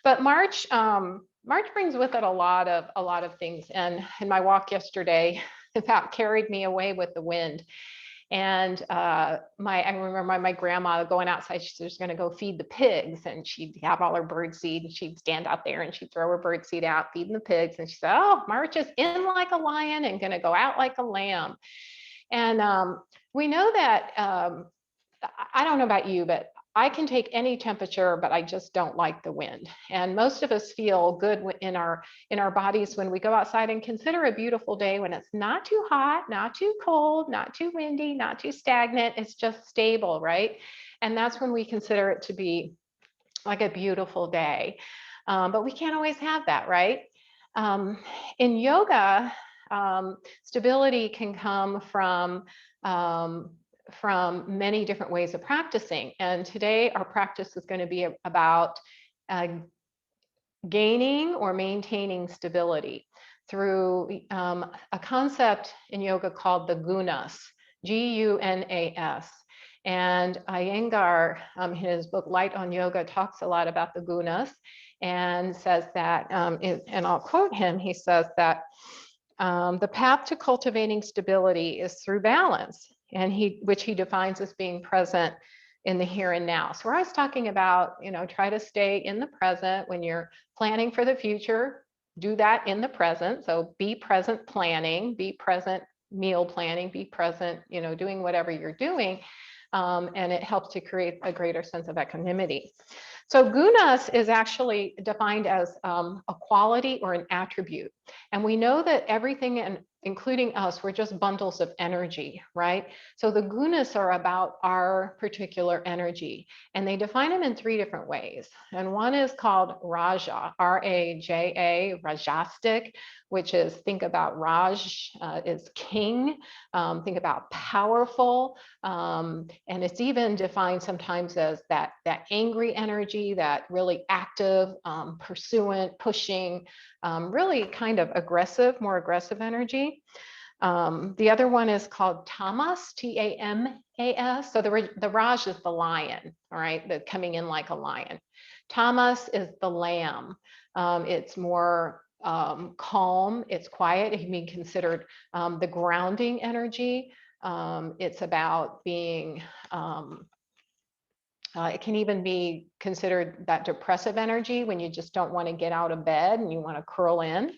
But March brings with it a lot of things. And in my walk yesterday, that carried me away with the wind. And I remember my grandma going outside. She was going to go feed the pigs, and she'd have all her bird seed, and she'd stand out there and she'd throw her bird seed out, feeding the pigs. And she said, "Oh, March is in like a lion and going to go out like a lamb." And we know that. I don't know about you, but I can take any temperature, but I just don't like the wind. And most of us feel good in our bodies when we go outside and consider a beautiful day when it's not too hot, not too cold, not too windy, not too stagnant. It's just stable, right? And that's when we consider it to be like a beautiful day. But we can't always have that, right? In yoga, stability can come from many different ways of practicing. And today our practice is going to be about gaining or maintaining stability through a concept in yoga called the Gunas, Gunas. And Iyengar, in his book Light on Yoga, talks a lot about the Gunas and says that, and I'll quote him, he says that the path to cultivating stability is through balance, and which he defines as being present in the here and now. So we're always talking about, try to stay in the present when you're planning for the future. Do that in the present. So be present planning, be present meal planning, be present, doing whatever you're doing. And it helps to create a greater sense of equanimity. So gunas is actually defined as a quality or an attribute. And we know that everything, and including us, we're just bundles of energy, right? So the gunas are about our particular energy, and they define them in 3 different ways. And one is called Raja, R-A-J-A, Rajastic, which is, think about Raj is king, think about powerful, and it's even defined sometimes as that angry energy, that really active, pursuant, pushing, really kind of aggressive, more aggressive energy. The other one is called tamas, T-A-M-A-S. So the Raj is the lion, all right, the coming in like a lion. Tamas is the lamb. It's more calm, it's quiet. It can be considered the grounding energy. It's about being, it can even be considered that depressive energy when you just don't want to get out of bed and you want to curl in.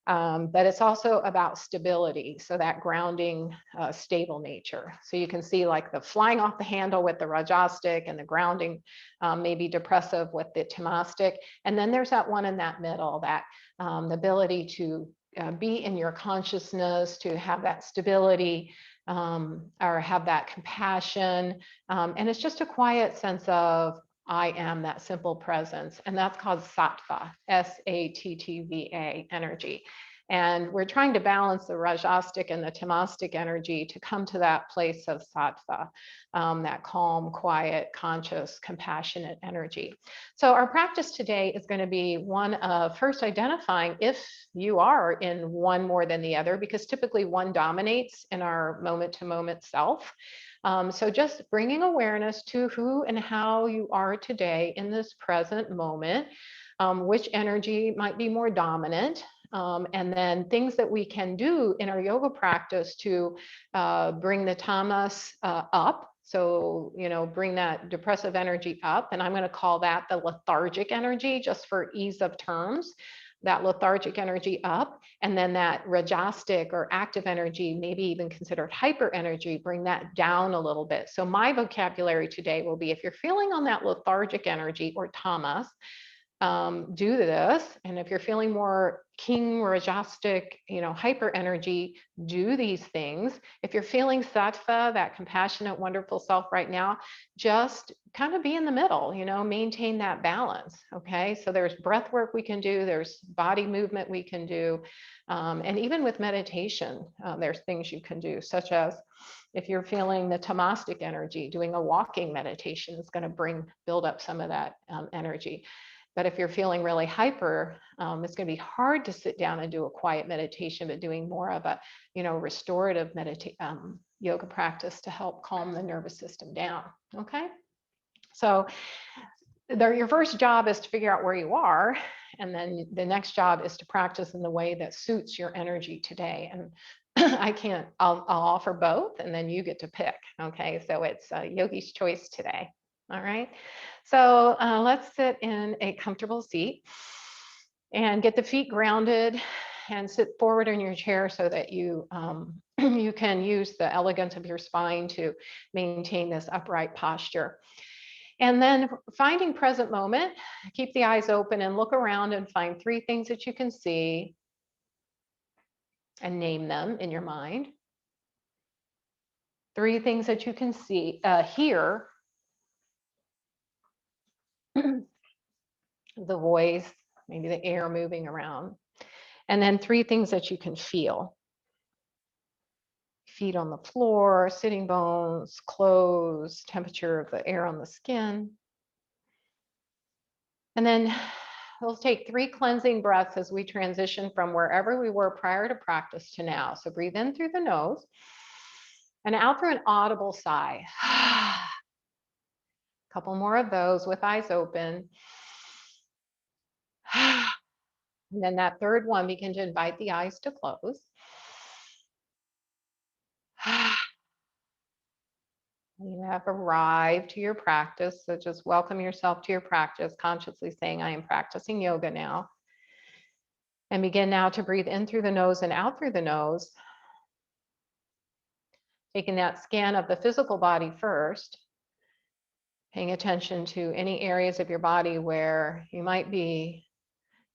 But it's also about stability, so that grounding, stable nature. So you can see like the flying off the handle with the Rajastic, and the grounding may be depressive with the Tamastic. And then there's that one in that middle, that the ability to be in your consciousness, to have that stability, or have that compassion. And it's just a quiet sense of I am, that simple presence. And that's called sattva, S-A-T-T-V-A energy. And we're trying to balance the Rajastic and the Tamastic energy to come to that place of sattva, that calm, quiet, conscious, compassionate energy. So our practice today is going to be one of first identifying if you are in one more than the other, because typically one dominates in our moment-to-moment self. So just bringing awareness to who and how you are today in this present moment, which energy might be more dominant, and then things that we can do in our yoga practice to bring the tamas up. So, bring that depressive energy up, and I'm going to call that the lethargic energy, just for ease of terms. That lethargic energy up, and then that rajastic or active energy, maybe even considered hyper energy, bring that down a little bit. So my vocabulary today will be, if you're feeling on that lethargic energy or tamas, do this. And if you're feeling more king, rajastic, hyper energy, do these things. If you're feeling sattva, that compassionate, wonderful self right now, just kind of be in the middle, maintain that balance. Okay. So there's breath work we can do. There's body movement we can do. And even with meditation, there's things you can do, such as if you're feeling the tamastic energy, doing a walking meditation is going to build up some of that energy. But if you're feeling really hyper, it's going to be hard to sit down and do a quiet meditation, but doing more of a, restorative yoga practice to help calm the nervous system down. Okay. So your first job is to figure out where you are. And then the next job is to practice in the way that suits your energy today. And I'll offer both, and then you get to pick. Okay, so it's yogi's choice today. All right, so let's sit in a comfortable seat and get the feet grounded and sit forward in your chair so that you you can use the elegance of your spine to maintain this upright posture. And then finding present moment, keep the eyes open and look around and find 3 things that you can see and name them in your mind. 3 things that you can see, hear, the voice, maybe the air moving around. And then 3 things that you can feel. Feet on the floor, sitting bones, clothes, temperature of the air on the skin. And then we'll take 3 cleansing breaths as we transition from wherever we were prior to practice to now. So breathe in through the nose and out through an audible sigh. A couple more of those with eyes open. And then that third one, begin to invite the eyes to close. You have arrived to your practice, so just welcome yourself to your practice, consciously saying, I am practicing yoga now. And begin now to breathe in through the nose and out through the nose, taking that scan of the physical body first, paying attention to any areas of your body where you might be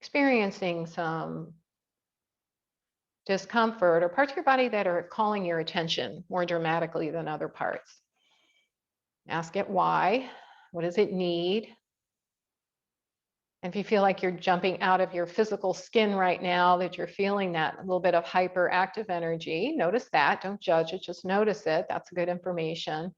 experiencing some discomfort, or parts of your body that are calling your attention more dramatically than other parts. Ask it why. What does it need? And if you feel like you're jumping out of your physical skin right now, that you're feeling that little bit of hyperactive energy, notice that. Don't judge it, just notice it. That's good information.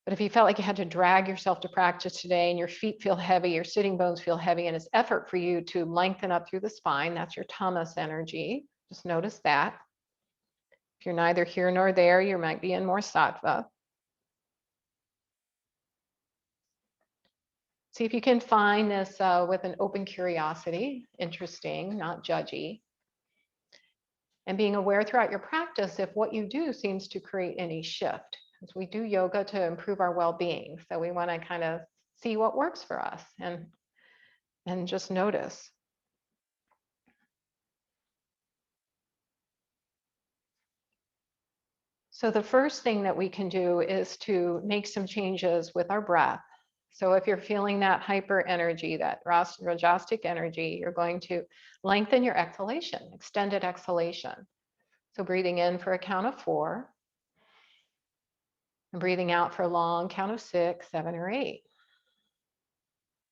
But if you felt like you had to drag yourself to practice today and your feet feel heavy, your sitting bones feel heavy, and it's effort for you to lengthen up through the spine, that's your tamas energy. Just notice that. If you're neither here nor there, you might be in more sattva. See if you can find this with an open curiosity, interesting, not judgy. And being aware throughout your practice if what you do seems to create any shift. Because we do yoga to improve our well-being. So we want to kind of see what works for us and just notice. So the first thing that we can do is to make some changes with our breath. So if you're feeling that hyper energy, that rajasic energy, you're going to lengthen your exhalation, extended exhalation. So breathing in for a count of 4, and breathing out for a long count of 6, 7, or 8.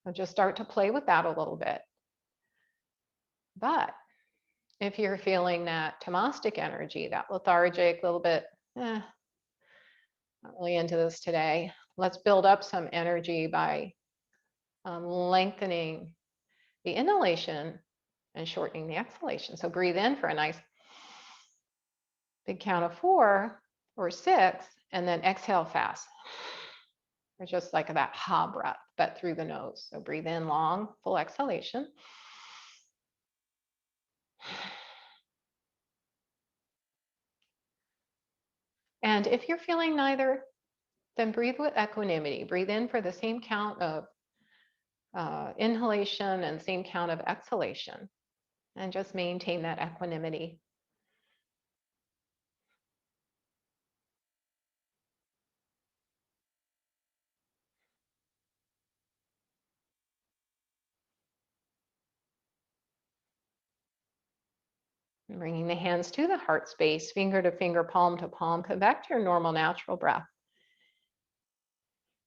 So just start to play with that a little bit. But if you're feeling that tamastic energy, that lethargic, little bit, not really into this today, let's build up some energy by lengthening the inhalation and shortening the exhalation. So breathe in for a nice big count of 4 or 6, and then exhale fast. Or just like that ha breath, but through the nose. So breathe in long, full exhalation. And if you're feeling neither, then breathe with equanimity. Breathe in for the same count of inhalation and same count of exhalation. And just maintain that equanimity. And bringing the hands to the heart space, finger to finger, palm to palm. Come back to your normal, natural breath.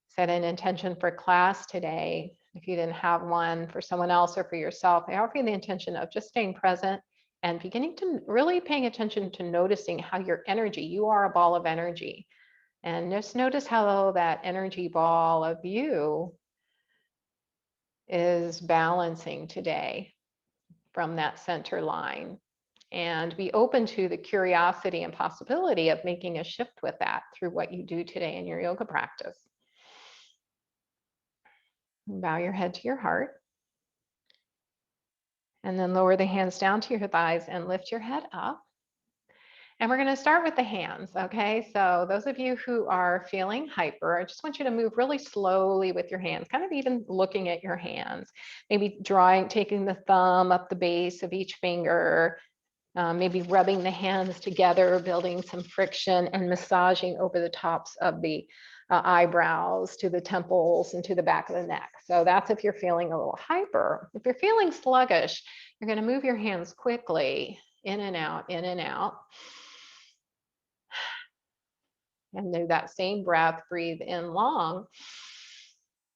Set an intention for class today. If you didn't have one for someone else or for yourself, I offer you the intention of just staying present and beginning to really paying attention to noticing how your energy, you are a ball of energy. And just notice how that energy ball of you is balancing today from that center line. And be open to the curiosity and possibility of making a shift with that through what you do today in your yoga practice. Bow your head to your heart. And then lower the hands down to your thighs and lift your head up. And we're going to start with the hands, okay? So those of you who are feeling hyper, I just want you to move really slowly with your hands, kind of even looking at your hands. Maybe taking the thumb up the base of each finger, maybe rubbing the hands together, building some friction and massaging over the tops of the eyebrows to the temples and to the back of the neck. So that's if you're feeling a little hyper. If you're feeling sluggish, you're going to move your hands quickly in and out, in and out. And do that same breath, breathe in long,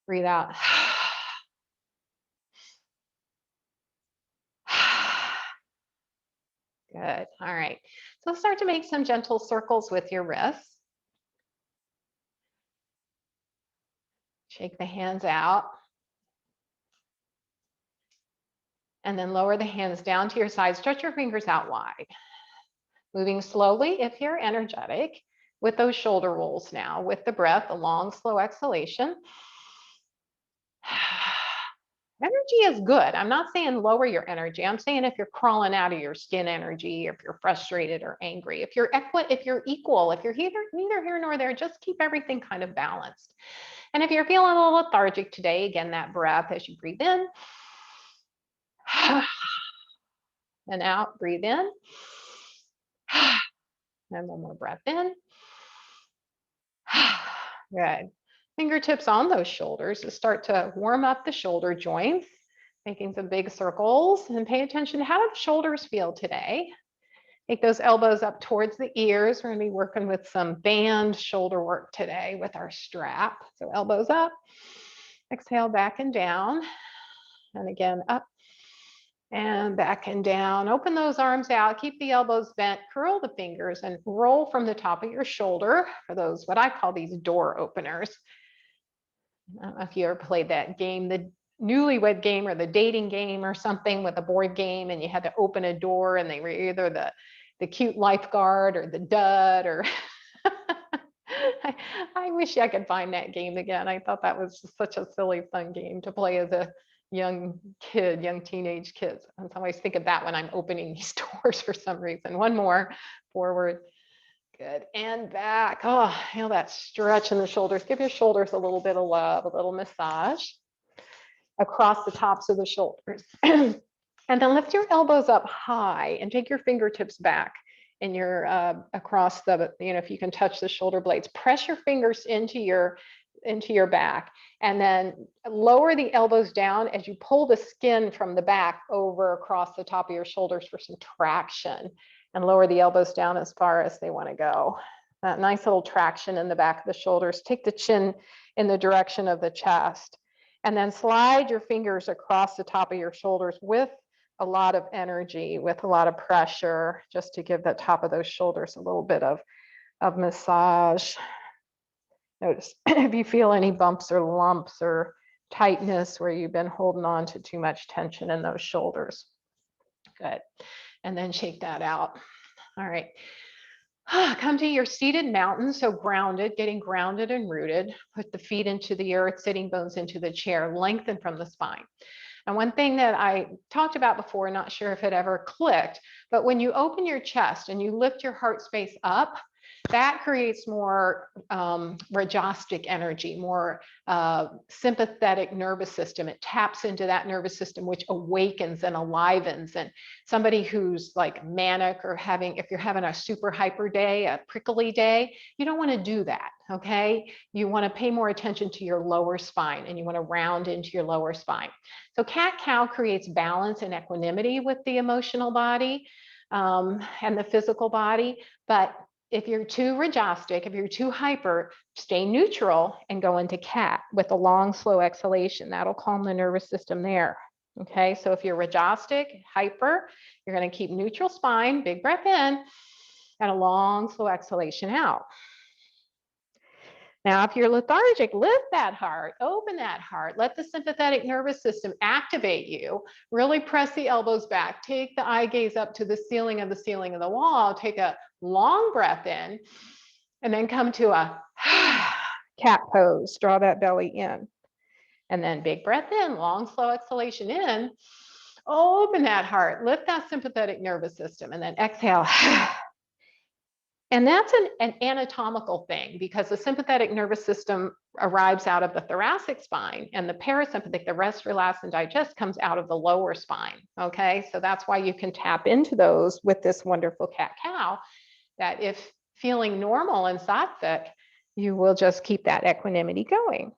breathe out. Good, all right. So start to make some gentle circles with your wrists. Shake the hands out. And then lower the hands down to your sides, stretch your fingers out wide. Moving slowly if you're energetic with those shoulder rolls now, with the breath, a long, slow exhalation. Energy is good. I'm not saying lower your energy. I'm saying if you're crawling out of your skin energy, if you're frustrated or angry, if you're equal, if you're neither here nor there, just keep everything kind of balanced. And if you're feeling a little lethargic today, again, that breath as you breathe in and out, breathe in. And one more breath in. Good. Fingertips on those shoulders to start to warm up the shoulder joints, making some big circles, and pay attention to how do the shoulders feel today. Take those elbows up towards the ears. We're going to be working with some band shoulder work today with our strap. So elbows up, exhale back and down, and again up and back and down. Open those arms out, keep the elbows bent, curl the fingers, and roll from the top of your shoulder for those, what I call these door openers. I don't know if you ever played that game, the newlywed game or the dating game or something with a board game, and you had to open a door and they were either the cute lifeguard or the dud or I wish I could find that game again. I thought that was such a silly, fun game to play as a young teenage kids. And so I always think of that when I'm opening these doors for some reason. One more, forward. Good, and back. Oh, feel that stretch in the shoulders. Give your shoulders a little bit of love, a little massage across the tops of the shoulders. And then lift your elbows up high and take your fingertips back in your across the, if you can touch the shoulder blades, press your fingers into your back, and then lower the elbows down as you pull the skin from the back over across the top of your shoulders for some traction, and lower the elbows down as far as they want to go. That nice little traction in the back of the shoulders. Take the chin in the direction of the chest, and then slide your fingers across the top of your shoulders with a lot of energy, with a lot of pressure, just to give the top of those shoulders a little bit of massage. Notice if you feel any bumps or lumps or tightness where you've been holding on to too much tension in those shoulders. Good. And then shake that out. All right. Come to your seated mountain. So grounded, getting grounded and rooted. Put the feet into the earth, sitting bones into the chair, lengthen from the spine. And one thing that I talked about before, not sure if it ever clicked, but when you open your chest and you lift your heart space up, that creates more rajastic energy, more sympathetic nervous system. It taps into that nervous system, which awakens and alivens. And somebody who's like manic or if you're having a super hyper day, a prickly day, you don't want to do that, okay? You want to pay more attention to your lower spine, and you want to round into your lower spine. So cat-cow creates balance and equanimity with the emotional body and the physical body. But if you're too rajastic, if you're too hyper, stay neutral and go into cat with a long, slow exhalation. That'll calm the nervous system there. Okay, so if you're rajastic, hyper, you're going to keep neutral spine, big breath in, and a long, slow exhalation out. Now, if you're lethargic, lift that heart, open that heart, let the sympathetic nervous system activate you, really press the elbows back, take the eye gaze up to the ceiling of the wall, take a long breath in, and then come to a cat pose, draw that belly in. And then big breath in, long, slow exhalation in. Open that heart, lift that sympathetic nervous system, and then exhale. And that's an anatomical thing because the sympathetic nervous system arrives out of the thoracic spine and the parasympathetic, the rest, relax, and digest comes out of the lower spine. Okay, so that's why you can tap into those with this wonderful cat-cow, that if feeling normal and sattvic, you will just keep that equanimity going.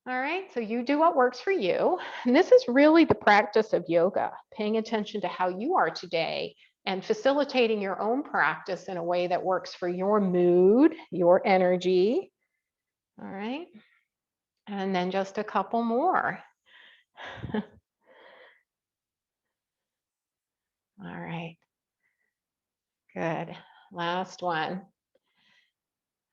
All right, so you do what works for you. And this is really the practice of yoga, paying attention to how you are today and facilitating your own practice in a way that works for your mood, your energy. All right, and then just a couple more. All right, good. Last one.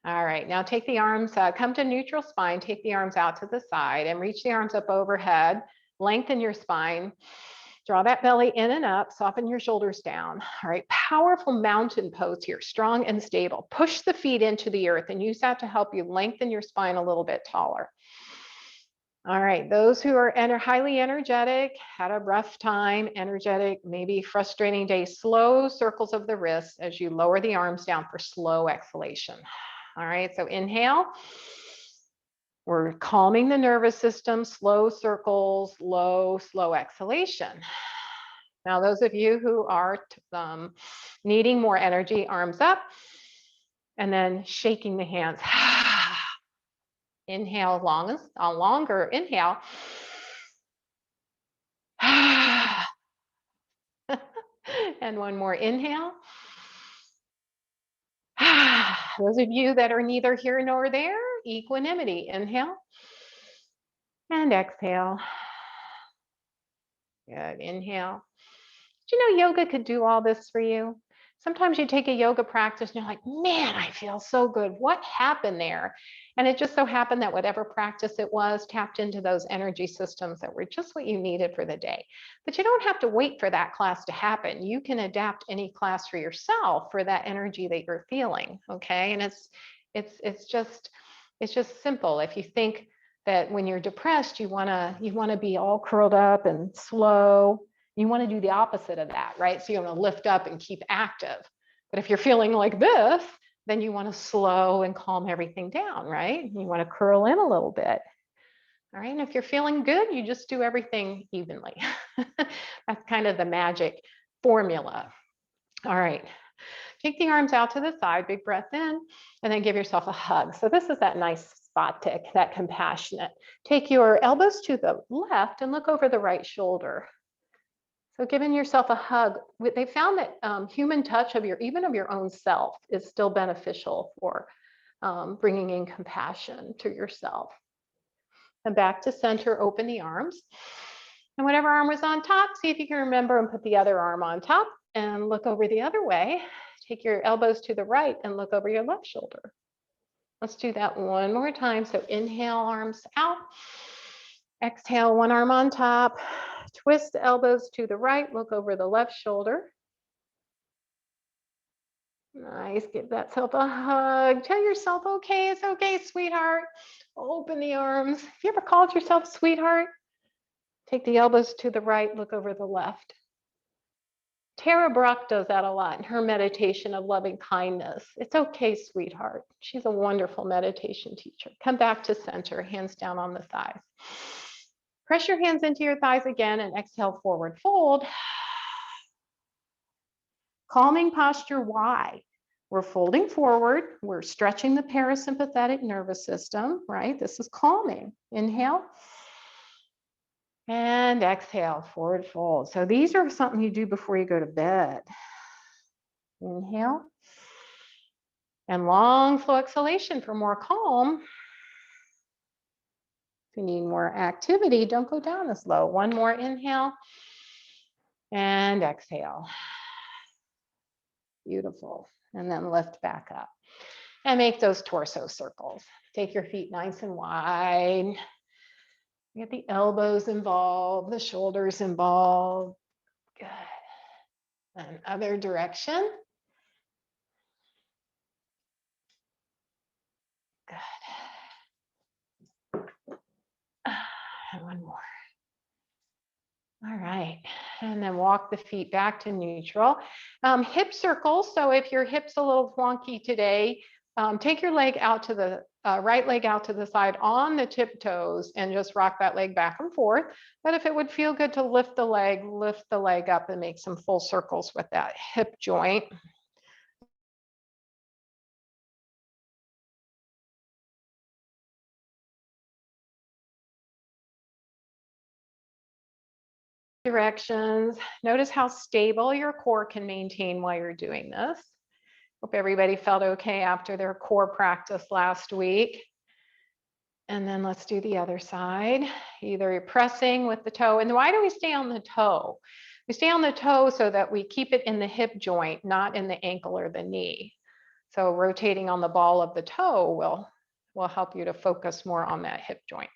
All right, now take the arms, come to neutral spine, take the arms out to the side and reach the arms up overhead, lengthen your spine, draw that belly in and up, soften your shoulders down. All right, powerful mountain pose here, strong and stable. Push the feet into the earth and use that to help you lengthen your spine a little bit taller. All right, those who are highly energetic, had a rough time, energetic, maybe frustrating day, slow circles of the wrists as you lower the arms down for slow exhalation. All right, so inhale. We're calming the nervous system, slow circles, low, slow exhalation. Now, those of you who are needing more energy, arms up, and then shaking the hands. Inhale, longer inhale. And one more inhale. Those of you that are neither here nor there, equanimity. Inhale and exhale. Good. Inhale. Do you know yoga could do all this for you? Sometimes you take a yoga practice and you're like, man, I feel so good. What happened there? And it just so happened that whatever practice it was tapped into those energy systems that were just what you needed for the day. But you don't have to wait for that class to happen. You can adapt any class for yourself for that energy that you're feeling. Okay. And it's just simple. If you think that when you're depressed, you wanna be all curled up and slow. You want to do the opposite of that, right? So you want to lift up and keep active. But if you're feeling like this, then you want to slow and calm everything down, right? You want to curl in a little bit. All right. And if you're feeling good, you just do everything evenly. That's kind of the magic formula. All right. Take the arms out to the side, big breath in, and then give yourself a hug. So this is that nice spot tick, that compassionate. Take your elbows to the left and look over the right shoulder. So giving yourself a hug, they found that human touch of even of your own self is still beneficial for bringing in compassion to yourself. And back to center, open the arms. And whatever arm was on top, see if you can remember and put the other arm on top and look over the other way. Take your elbows to the right and look over your left shoulder. Let's do that one more time. So inhale, arms out. Exhale, one arm on top. Twist the elbows to the right, look over the left shoulder. Nice, give that self a hug. Tell yourself, okay, it's okay, sweetheart. Open the arms. Have you ever called yourself sweetheart? Take the elbows to the right, look over the left. Tara Brach does that a lot in her meditation of loving kindness. It's okay, sweetheart. She's a wonderful meditation teacher. Come back to center, hands down on the thighs. Press your hands into your thighs again and exhale, forward fold. Calming posture, why? We're folding forward. We're stretching the parasympathetic nervous system, right? This is calming. Inhale. And exhale, forward fold. So these are something you do before you go to bed. Inhale. And long, slow exhalation for more calm. If you need more activity, don't go down as low. One more inhale. And exhale. Beautiful. And then lift back up. And make those torso circles. Take your feet nice and wide. Get the elbows involved, the shoulders involved. Good. And other direction. Good. All right, and then walk the feet back to neutral. Hip circles, so if your hip's a little wonky today, take your leg out to the right leg out to the side on the tiptoes and just rock that leg back and forth. But if it would feel good to lift the leg up and make some full circles with that hip joint. Directions. Notice how stable your core can maintain while you're doing this. Hope everybody felt okay after their core practice last week. And then let's do the other side. Either you're pressing with the toe. And why do we stay on the toe? We stay on the toe so that we keep it in the hip joint, not in the ankle or the knee. So rotating on the ball of the toe will help you to focus more on that hip joint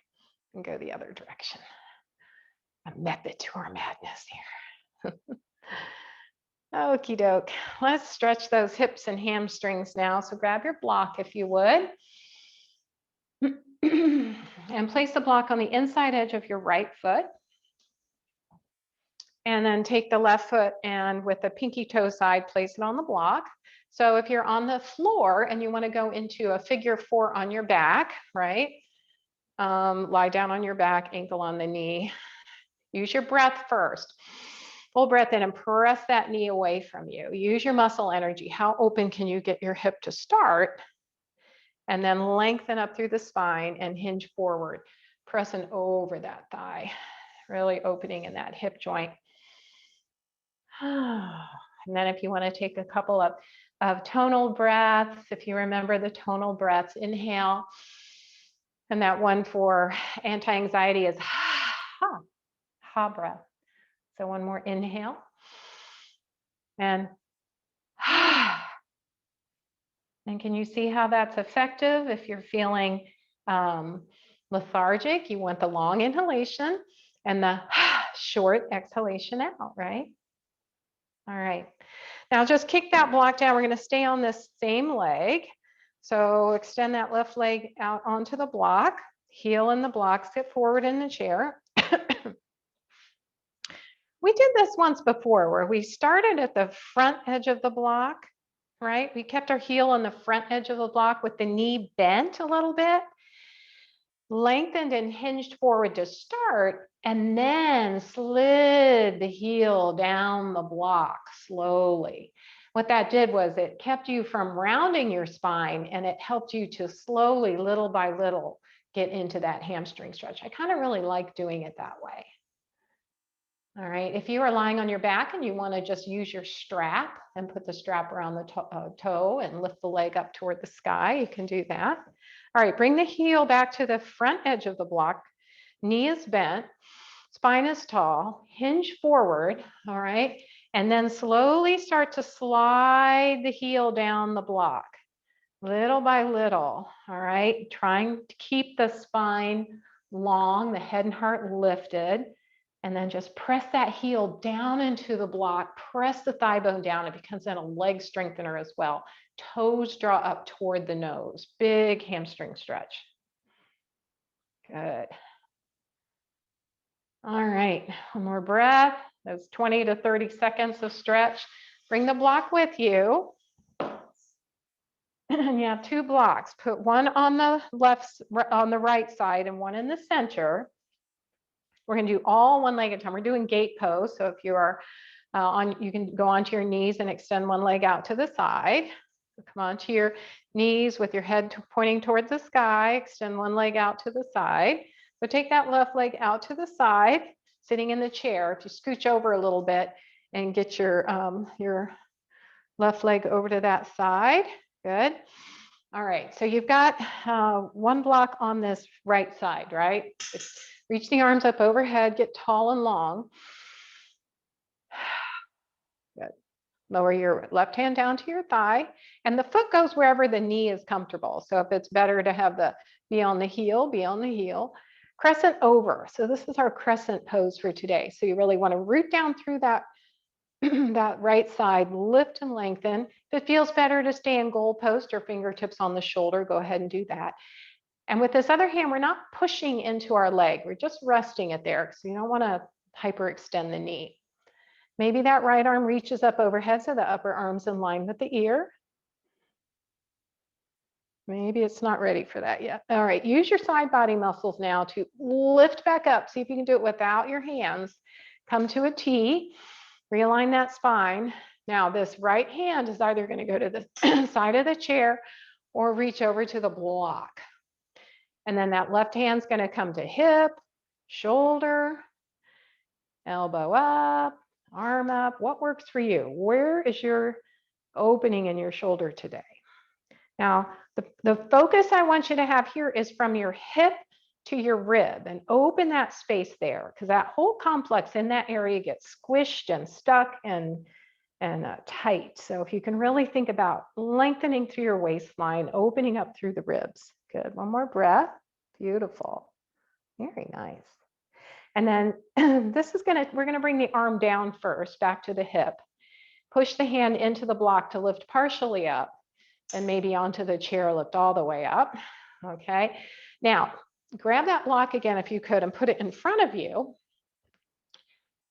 and go the other direction. A method to our madness here. Okie doke. Let's stretch those hips and hamstrings now. So grab your block if you would. And place the block on the inside edge of your right foot. And then take the left foot and with the pinky toe side, place it on the block. So if you're on the floor and you want to go into a figure 4 on your back, right? Lie down on your back, ankle on the knee. Use your breath first. Full breath in and press that knee away from you. Use your muscle energy. How open can you get your hip to start? And then lengthen up through the spine and hinge forward, pressing over that thigh, really opening in that hip joint. And then if you want to take a couple of tonal breaths, if you remember the tonal breaths, inhale. And that one for anti-anxiety is ha, ha breath. So one more inhale. And ha. And can you see how that's effective? If you're feeling lethargic, you want the long inhalation and the short exhalation out, right? All right. Now just kick that block down. We're going to stay on this same leg. So extend that left leg out onto the block, heel in the block, sit forward in the chair. We did this once before where we started at the front edge of the block, right? We kept our heel on the front edge of the block with the knee bent a little bit, lengthened and hinged forward to start, and then slid the heel down the block slowly. What that did was it kept you from rounding your spine and it helped you to slowly, little by little, get into that hamstring stretch. I kind of really like doing it that way. All right, if you are lying on your back and you want to just use your strap and put the strap around the toe and lift the leg up toward the sky, you can do that. All right, bring the heel back to the front edge of the block. Knee is bent, spine is tall, hinge forward, all right? And then slowly start to slide the heel down the block, little by little, all right? Trying to keep the spine long, the head and heart lifted. And then just press that heel down into the block, press the thigh bone down. It becomes then a leg strengthener as well. Toes draw up toward the nose. Big hamstring stretch. Good. All right, one more breath. Those 20 to 30 seconds of stretch. Bring the block with you. And you have 2 blocks. Put one on the right side and one in the center. We're going to do all one leg at a time. We're doing gate pose. So if you are you can go onto your knees and extend one leg out to the side. So come onto your knees with your head pointing towards the sky. Extend one leg out to the side. So take that left leg out to the side, sitting in the chair. If you scooch over a little bit and get your left leg over to that side. Good. All right. So you've got one block on this right side, right? Reach the arms up overhead, get tall and long. Good. Lower your left hand down to your thigh, and the foot goes wherever the knee is comfortable. So if it's better to have be on the heel, be on the heel. Crescent over. So this is our crescent pose for today. So you really want to root down through that, that right side, lift and lengthen. If it feels better to stay in goal post or fingertips on the shoulder, go ahead and do that. And with this other hand, we're not pushing into our leg. We're just resting it there. So you don't want to hyperextend the knee. Maybe that right arm reaches up overhead so the upper arm's in line with the ear. Maybe it's not ready for that yet. All right, use your side body muscles now to lift back up. See if you can do it without your hands. Come to a T, realign that spine. Now this right hand is either going to go to the side of the chair or reach over to the block. And then that left hand's going to come to hip, shoulder, elbow up, arm up. What works for you? Where is your opening in your shoulder today? Now, the focus I want you to have here is from your hip to your rib, and open that space there, because that whole complex in that area gets squished and stuck and tight. So if you can really think about lengthening through your waistline, opening up through the ribs. Good. One more breath. Beautiful. Very nice. And then we're going to bring the arm down first, back to the hip. Push the hand into the block to lift partially up, and maybe onto the chair, lift all the way up. Okay. Now, grab that block again if you could and put it in front of you.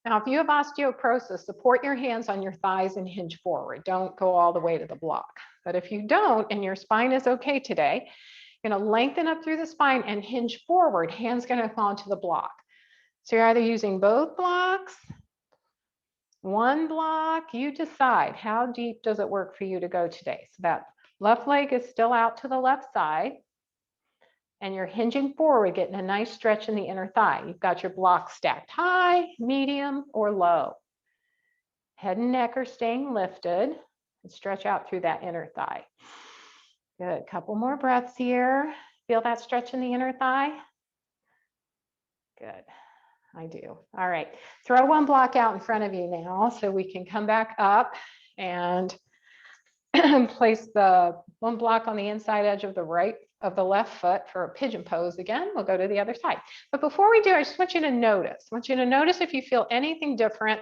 Now, if you have osteoporosis, support your hands on your thighs and hinge forward. Don't go all the way to the block. But if you don't, and your spine is okay today, you're going to lengthen up through the spine and hinge forward. Hands going to fall onto the block. So you're either using both blocks, one block, you decide how deep does it work for you to go today. So that left leg is still out to the left side, and you're hinging forward, getting a nice stretch in the inner thigh. You've got your block stacked high, medium, or low. Head and neck are staying lifted, and stretch out through that inner thigh. Good, couple more breaths here. Feel that stretch in the inner thigh? Good, I do. All right, throw one block out in front of you now so we can come back up and place the one block on the inside edge of the left foot for a pigeon pose again. We'll go to the other side. But before we do, I just want you to notice. I want you to notice if you feel anything different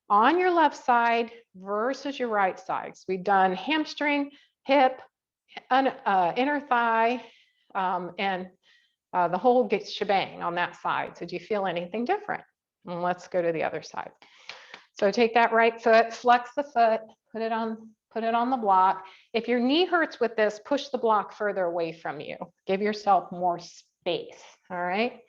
on your left side versus your right side. So we've done hamstring, hip, inner thigh, and the whole shebang on that side. So do you feel anything different? And let's go to the other side. So take that right foot, flex the foot, put it on the block. If your knee hurts with this, push the block further away from you. Give yourself more space, all right?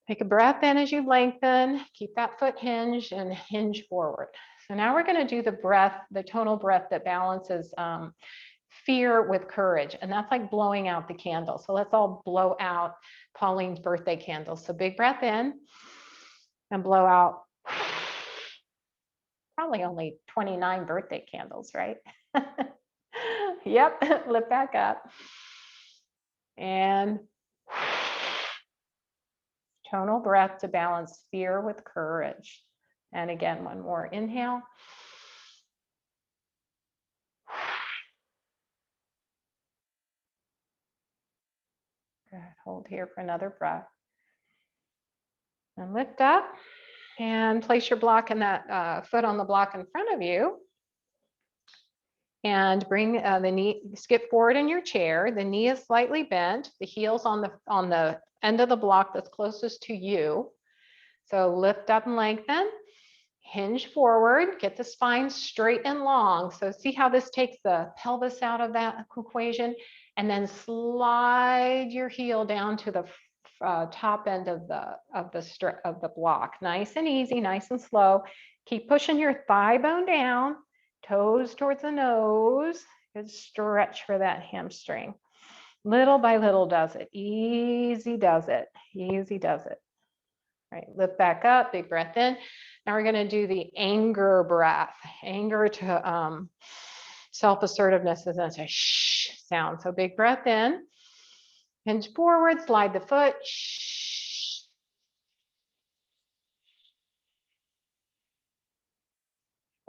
Take a breath in as you lengthen, keep that foot hinged and hinge forward. So now we're gonna do the breath, the tonal breath that balances fear with courage. And that's like blowing out the candle. So let's all blow out Pauline's birthday candle. So big breath in and blow out. Probably only 29 birthday candles, right? Yep, lift back up. And tonal breath to balance fear with courage. And again, one more inhale. Good, hold here for another breath. And lift up and place your block in that foot on the block in front of you. And bring the knee, skip forward in your chair. The knee is slightly bent. The heel's on the end of the block that's closest to you. So lift up and lengthen. Hinge forward. Get the spine straight and long. So see how this takes the pelvis out of that equation, and then slide your heel down to the top end of the block. Nice and easy, nice and slow. Keep pushing your thigh bone down. Toes towards the nose. Good stretch for that hamstring. Little by little does it. Easy does it. Easy does it. All right, lift back up, big breath in. Now we're going to do the anger breath. Anger to self-assertiveness is a shh sound. So big breath in. Hinge forward, slide the foot. Shh.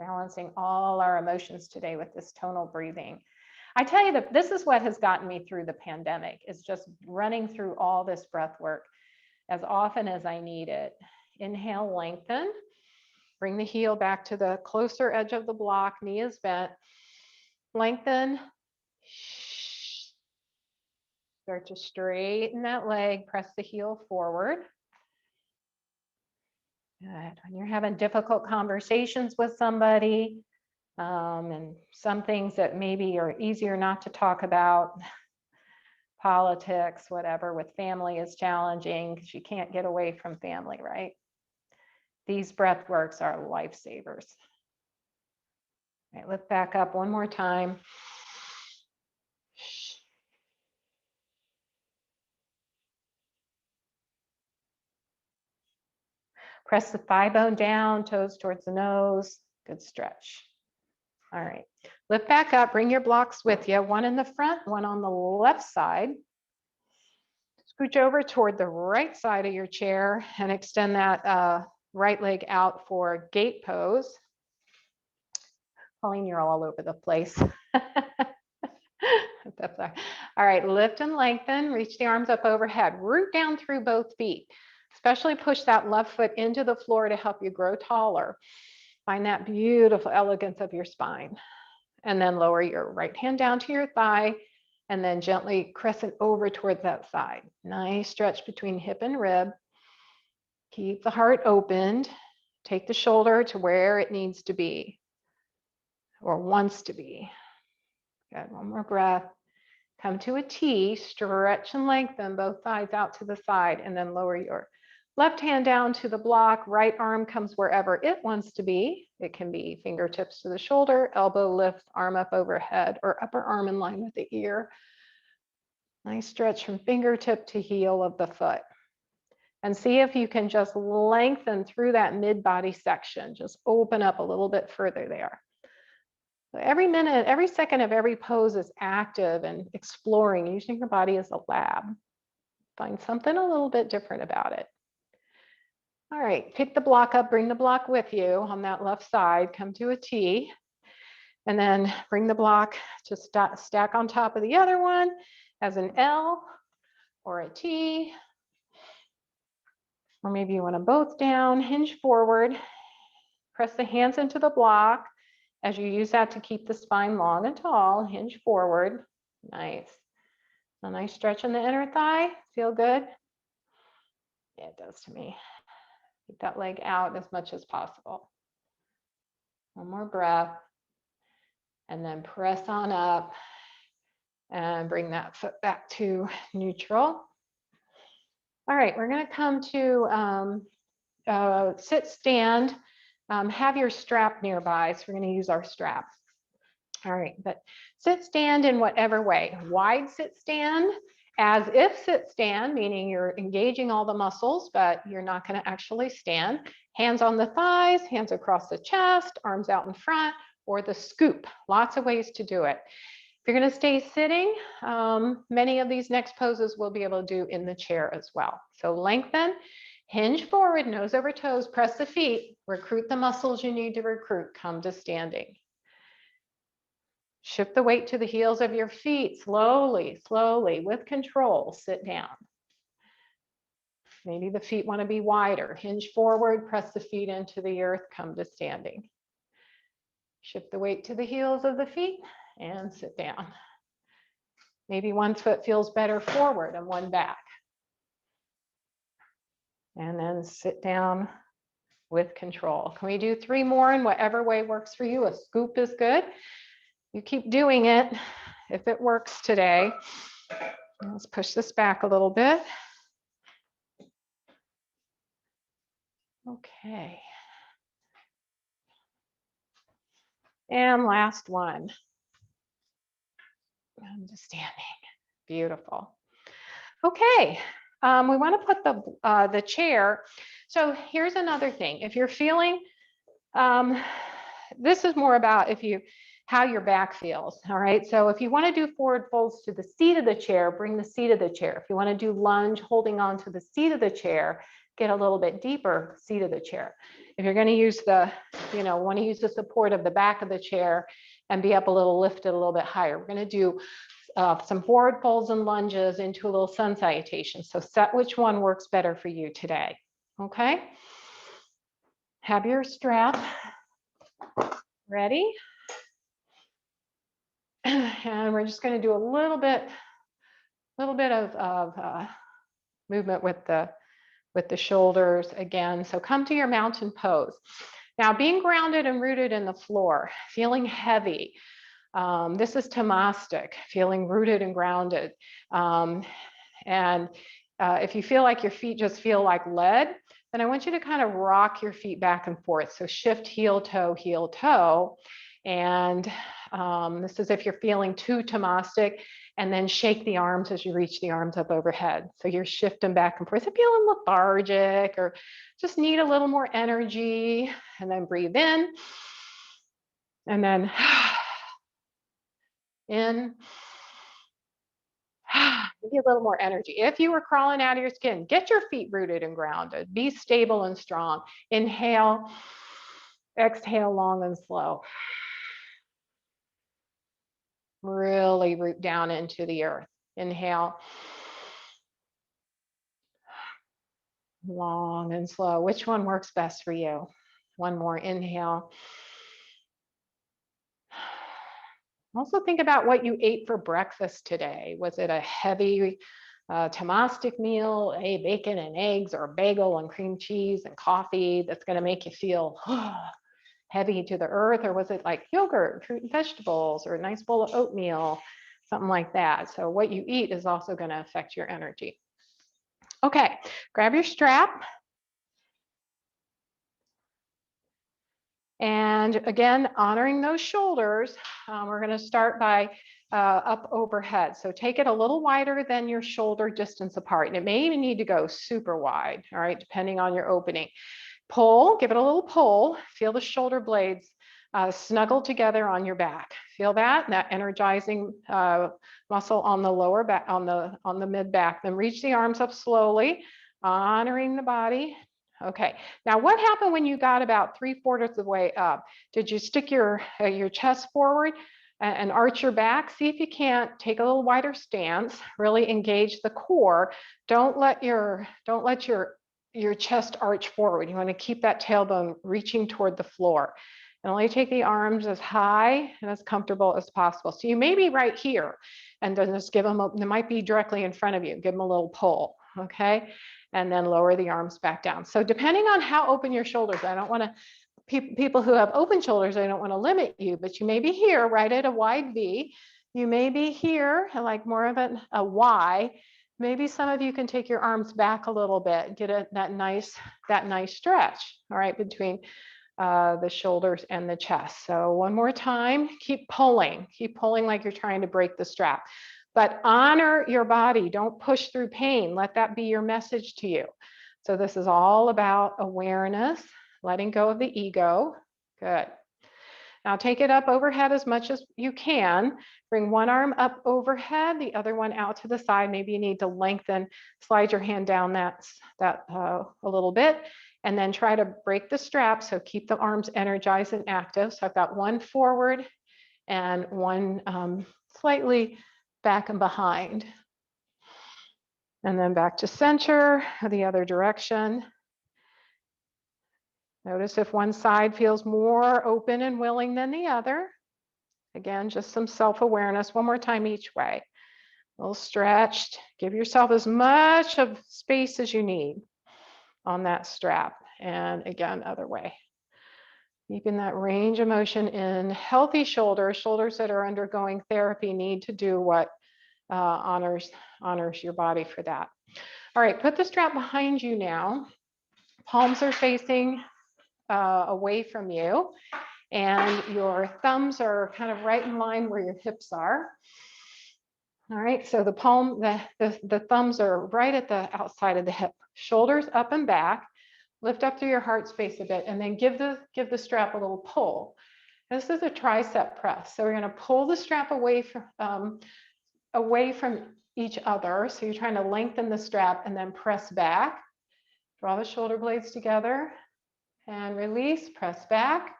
Balancing all our emotions today with this tonal breathing. I tell you that this is what has gotten me through the pandemic, is just running through all this breath work as often as I need it. Inhale, lengthen. Bring the heel back to the closer edge of the block. Knee is bent. Lengthen. Start to straighten that leg. Press the heel forward. Good. When you're having difficult conversations with somebody, and some things that maybe are easier not to talk about, politics, whatever, with family is challenging because you can't get away from family, right? These breath works are lifesavers. All right, lift back up one more time. Press the thigh bone down, toes towards the nose. Good stretch. All right, lift back up, bring your blocks with you, one in the front, one on the left side. Scooch over toward the right side of your chair and extend that right leg out for gate pose. Colleen, you're all over the place. All right, lift and lengthen, reach the arms up overhead, root down through both feet, especially push that left foot into the floor to help you grow taller. Find that beautiful elegance of your spine. And then lower your right hand down to your thigh and then gently crescent over towards that side. Nice stretch between hip and rib. Keep the heart opened. Take the shoulder to where it needs to be or wants to be. Good, one more breath. Come to a T, stretch and lengthen both thighs out to the side and then lower your left hand down to the block, right arm comes wherever it wants to be. It can be fingertips to the shoulder, elbow lifts, arm up overhead, or upper arm in line with the ear. Nice stretch from fingertip to heel of the foot. And see if you can just lengthen through that mid-body section. Just open up a little bit further there. So every minute, every second of every pose is active and exploring, using your body as a lab. Find something a little bit different about it. All right, pick the block up, bring the block with you on that left side, come to a T, and then bring the block to stack on top of the other one as an L or a T, or maybe you want them both down, hinge forward, press the hands into the block as you use that to keep the spine long and tall, hinge forward, nice. A nice stretch in the inner thigh, feel good? Yeah, it does to me. Keep that leg out as much as possible. One more breath. And then press on up and bring that foot back to neutral. All right, we're going to come to sit, stand. Have your strap nearby. So we're going to use our strap. All right, but sit, stand in whatever way. Wide sit, stand. As if sit stand, meaning you're engaging all the muscles, but you're not going to actually stand. Hands on the thighs, hands across the chest, arms out in front, or the scoop. Lots of ways to do it. If you're going to stay sitting, many of these next poses we'll be able to do in the chair as well. So lengthen, hinge forward, nose over toes, press the feet, recruit the muscles you need to recruit, come to standing. Shift the weight to the heels of your feet, slowly, slowly, with control, sit down. Maybe the feet want to be wider. Hinge forward, press the feet into the earth, come to standing. Shift the weight to the heels of the feet and sit down. Maybe one foot feels better forward and one back. And then sit down with control. Can we do 3 more in whatever way works for you? A scoop is good. You keep doing it if it works today. Let's push this back a little bit. Okay. And last one. I'm just standing. Beautiful. Okay. We want to put the chair. So here's another thing. If you're feeling, this is more about how your back feels. All right. So if you want to do forward folds to the seat of the chair, bring the seat of the chair. If you want to do lunge, holding on to the seat of the chair, get a little bit deeper, seat of the chair. If you're going to use want to use the support of the back of the chair and be up a little, lifted a little bit higher. We're going to do some forward folds and lunges into a little sun salutation. So set which one works better for you today. Okay. Have your strap ready. And we're just going to do a little bit of movement with the with the shoulders again. So come to your mountain pose. Now, being grounded and rooted in the floor, feeling heavy. This is Tamastic, feeling rooted and grounded. And if you feel like your feet just feel like lead, then I want you to kind of rock your feet back and forth. So shift heel, toe, and this is if you're feeling too Tamastic, and then shake the arms as you reach the arms up overhead. So you're shifting back and forth, feeling lethargic or just need a little more energy, and then breathe in, and then in. Give you a little more energy. If you were crawling out of your skin, get your feet rooted and grounded. Be stable and strong. Inhale, exhale long and slow. Really root down into the earth. Inhale, long and slow. Which one works best for you? One more inhale. Also think about what you ate for breakfast today. Was it a heavy Tamastic meal, bacon and eggs, or a bagel and cream cheese and coffee that's going to make you feel heavy to the earth? Or was it like yogurt, fruit and vegetables, or a nice bowl of oatmeal, something like that? So what you eat is also going to affect your energy. Okay, grab your strap. And again, honoring those shoulders, we're going to start by up overhead. So take it a little wider than your shoulder distance apart. And it may even need to go super wide, all right, depending on your opening. Pull, give it a little pull. Feel the shoulder blades snuggle together on your back. Feel that energizing muscle on the lower back, on the mid back. Then reach the arms up slowly, honoring the body. Okay, now what happened when you got about 3/4 of the way up? Did you stick your chest forward and arch your back? See if you can't take a little wider stance, really engage the core. Don't let your chest arch forward. You want to keep that tailbone reaching toward the floor. And only take the arms as high and as comfortable as possible. So you may be right here, and then just give them, they might be directly in front of you. Give them a little pull, okay? And then lower the arms back down. So depending on how open your shoulders, I don't want to, people who have open shoulders, I don't want to limit you, but you may be here right at a wide V. You may be here like more of a Y. Maybe some of you can take your arms back a little bit, get that nice stretch, all right, between the shoulders and the chest. So one more time, keep pulling like you're trying to break the strap. But honor your body. Don't push through pain. Let that be your message to you. So this is all about awareness, letting go of the ego. Good. Now take it up overhead as much as you can. Bring one arm up overhead, the other one out to the side. Maybe you need to lengthen, slide your hand down that a little bit, and then try to break the strap. So keep the arms energized and active. So I've got one forward and one slightly back and behind. And then back to center, the other direction. Notice if one side feels more open and willing than the other. Again, just some self-awareness. One more time each way. A little stretched. Give yourself as much of space as you need on that strap. And again, other way. Keeping that range of motion in. Healthy shoulders that are undergoing therapy need to do what honors your body for that. All right, put the strap behind you now. Palms are facing away from you, and your thumbs are kind of right in line where your hips are. All right, so the thumbs are right at the outside of the hip. Shoulders up and back. Lift up through your heart space a bit, and then give the strap a little pull. This is a tricep press. So we're going to pull the strap away from each other. So you're trying to lengthen the strap and then press back. Draw the shoulder blades together and release, press back.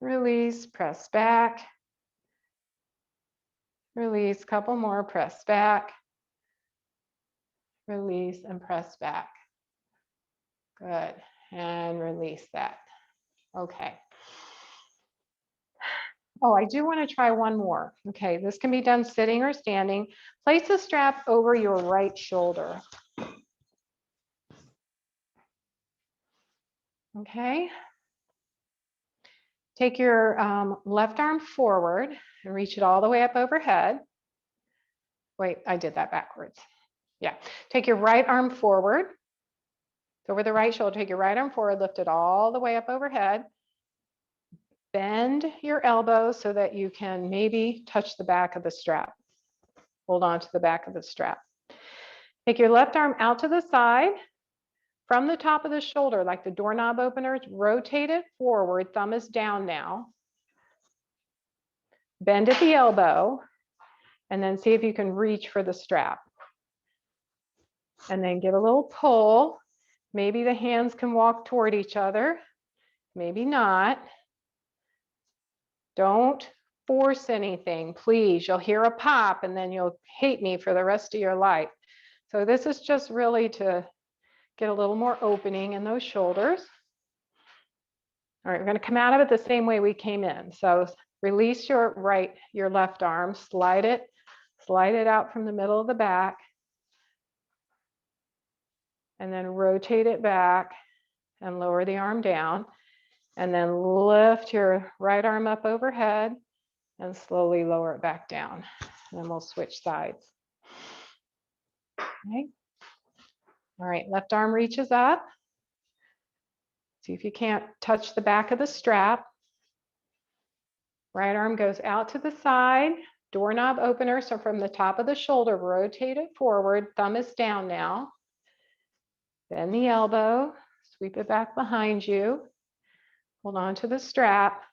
Release, press back. Release, couple more, press back. Release and press back. Good, and release that. Okay. Oh, I do want to try one more. Okay, this can be done sitting or standing. Place the strap over your right shoulder. Okay. Take your left arm forward and reach it all the way up overhead. Wait, I did that backwards. Yeah. Take your right arm forward. Over the right shoulder, take your right arm forward, lift it all the way up overhead. Bend your elbows so that you can maybe touch the back of the strap. Hold on to the back of the strap. Take your left arm out to the side. From the top of the shoulder, like the doorknob opener, rotate it forward. Thumb is down now. Bend at the elbow, and then see if you can reach for the strap. And then give a little pull. Maybe the hands can walk toward each other, maybe not. Don't force anything, please. You'll hear a pop and then you'll hate me for the rest of your life. So this is just really to get a little more opening in those shoulders. All right, we're going to come out of it the same way we came in. So release your left arm, slide it out from the middle of the back, and then rotate it back and lower the arm down, and then lift your right arm up overhead and slowly lower it back down. And then we'll switch sides. Okay. All right, left arm reaches up. See if you can't touch the back of the strap. Right arm goes out to the side, doorknob opener. So from the top of the shoulder, rotate it forward. Thumb is down now. Bend the elbow, sweep it back behind you. Hold on to the strap.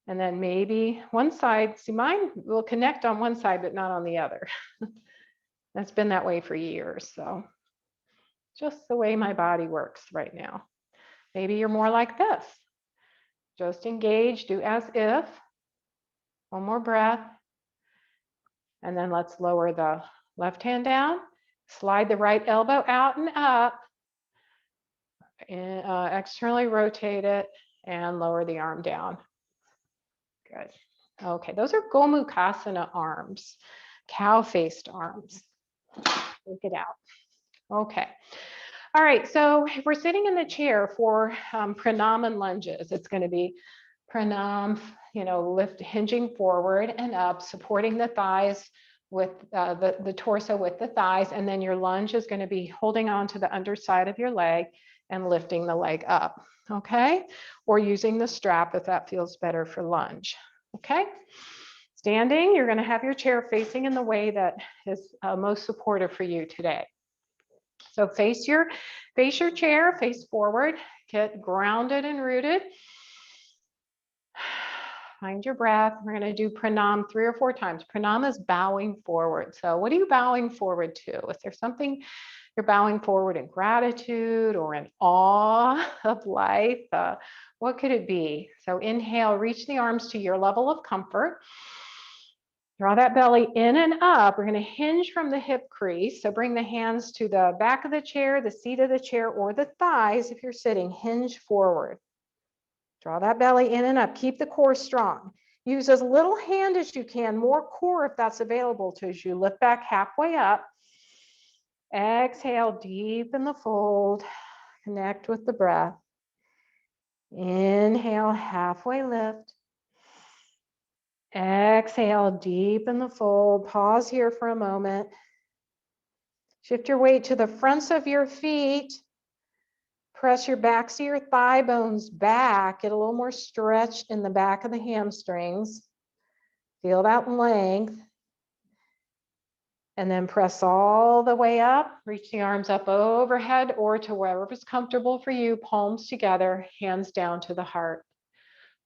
And then maybe one side, see mine will connect on one side, but not on the other. That's been that way for years. So just the way my body works right now. Maybe you're more like this. Just engage, do as if. One more breath. And then let's lower the left hand down. Slide the right elbow out and up. And, externally rotate it and lower the arm down. Good. Okay, those are Gomukhasana arms, cow-faced arms. Take it out. Okay. All right, so if we're sitting in the chair for pranam and lunges, it's going to be pranam, hinging forward and up, supporting the thighs with the torso with the thighs, and then your lunge is going to be holding on to the underside of your leg and lifting the leg up, okay? Or using the strap if that feels better for lunge, okay? Standing, you're going to have your chair facing in the way that is most supportive for you today. So face your chair, face forward, get grounded and rooted. Find your breath. We're going to do pranam 3 or 4 times. Pranam is bowing forward. So what are you bowing forward to? Is there something you're bowing forward in gratitude or in awe of life? What could it be? So inhale, reach the arms to your level of comfort. Draw that belly in and up. We're going to hinge from the hip crease. So bring the hands to the back of the chair, the seat of the chair, or the thighs if you're sitting. Hinge forward. Draw that belly in and up. Keep the core strong. Use as little hand as you can, more core if that's available to you. As you lift back halfway up. Exhale, deepen the fold. Connect with the breath. Inhale, halfway lift. Exhale, deepen the fold. Pause here for a moment. Shift your weight to the fronts of your feet. Press your backs of your thigh bones back. Get a little more stretch in the back of the hamstrings. Feel that length. And then press all the way up. Reach the arms up overhead or to wherever's comfortable for you. Palms together, hands down to the heart.